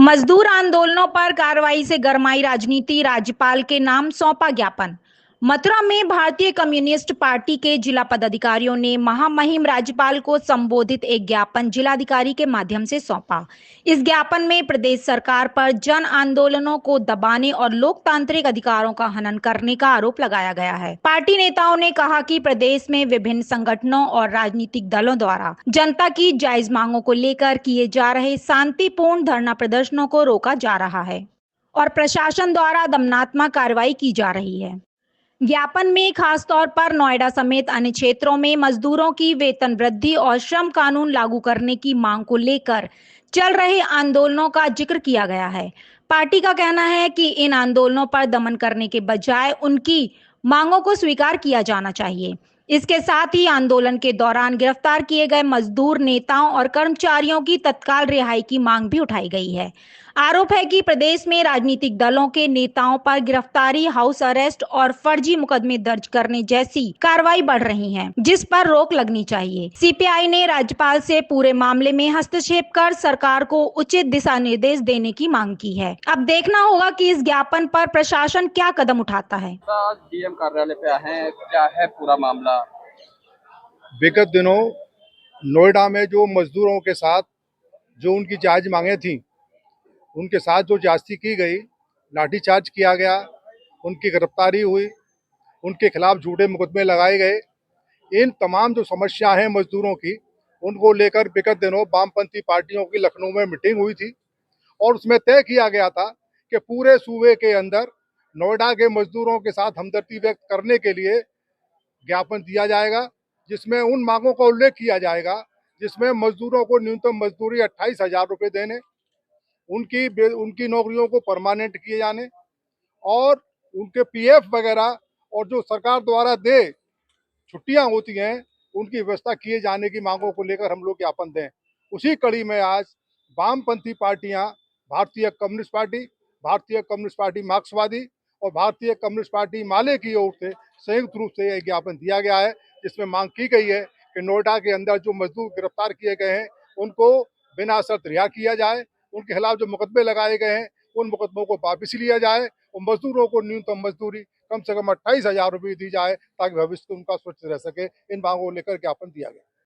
मजदूर आंदोलनों पर कार्रवाई से गरमाई राजनीति, राज्यपाल के नाम सौंपा ज्ञापन। मथुरा में भारतीय कम्युनिस्ट पार्टी के जिला पदाधिकारियों ने महामहिम राज्यपाल को संबोधित एक ज्ञापन जिलाधिकारी के माध्यम से सौंपा। इस ज्ञापन में प्रदेश सरकार पर जन आंदोलनों को दबाने और लोकतांत्रिक अधिकारों का हनन करने का आरोप लगाया गया है। पार्टी नेताओं ने कहा कि प्रदेश में विभिन्न संगठनों और राजनीतिक दलों द्वारा जनता की जायज मांगों को लेकर किए जा रहे शांतिपूर्ण धरना प्रदर्शनों को रोका जा रहा है और प्रशासन द्वारा दमनात्मक कार्रवाई की जा रही है। ज्ञापन में खासतौर पर नोएडा समेत अन्य क्षेत्रों में मजदूरों की वेतन वृद्धि और श्रम कानून लागू करने की मांग को लेकर चल रहे आंदोलनों का जिक्र किया गया है। पार्टी का कहना है कि इन आंदोलनों पर दमन करने के बजाय उनकी मांगों को स्वीकार किया जाना चाहिए। इसके साथ ही आंदोलन के दौरान गिरफ्तार किए गए मजदूर नेताओं और कर्मचारियों की तत्काल रिहाई की मांग भी उठाई गई है। आरोप है कि प्रदेश में राजनीतिक दलों के नेताओं पर गिरफ्तारी, हाउस अरेस्ट और फर्जी मुकदमे दर्ज करने जैसी कार्रवाई बढ़ रही है, जिस पर रोक लगनी चाहिए। सीपीआई ने राज्यपाल से पूरे मामले में हस्तक्षेप कर सरकार को उचित दिशा निर्देश देने की मांग की है। अब देखना होगा कि इस ज्ञापन पर प्रशासन क्या कदम उठाता है। डीएम कार्यालय पे आए हैं, क्या है पूरा मामला? विगत दिनों नोएडा में जो मजदूरों के साथ जो उनकी जायज मांगे थी, उनके साथ जो ज्यादती की गई, लाठीचार्ज किया गया, उनकी गिरफ्तारी हुई, उनके खिलाफ झूठे मुकदमे लगाए गए। इन तमाम जो समस्या हैं मजदूरों की, उनको लेकर विगत दिनों वामपंथी पार्टियों की लखनऊ में मीटिंग हुई थी और उसमें तय किया गया था कि पूरे सूबे के अंदर नोएडा के मजदूरों के साथ हमदर्दी व्यक्त करने के लिए ज्ञापन दिया जाएगा, जिसमें उन मांगों का उल्लेख किया जाएगा जिसमें मजदूरों को न्यूनतम मजदूरी 28,000 रुपये देने, उनकी नौकरियों को परमानेंट किए जाने और उनके पीएफ वगैरह और जो सरकार द्वारा दे छुट्टियां होती हैं, उनकी व्यवस्था किए जाने की मांगों को लेकर हम लोग ज्ञापन दें। उसी कड़ी में आज वामपंथी पार्टियां, भारतीय कम्युनिस्ट पार्टी, भारतीय कम्युनिस्ट पार्टी मार्क्सवादी और भारतीय कम्युनिस्ट पार्टी माले की ओर से संयुक्त रूप से यह ज्ञापन दिया गया है, जिसमें मांग की गई है कि नोएडा के अंदर जो मजदूर गिरफ्तार किए गए हैं, उनको बिना शर्त रिहा किया जाए, उनके खिलाफ जो मुकदमे लगाए गए हैं, उन मुकदमों को वापस लिया जाए और मजदूरों को न्यूनतम मजदूरी कम से कम 28,000 रुपये दी जाए, ताकि भविष्य उनका सुरक्षित रह सके। इन मांगों को लेकर ज्ञापन दिया गया।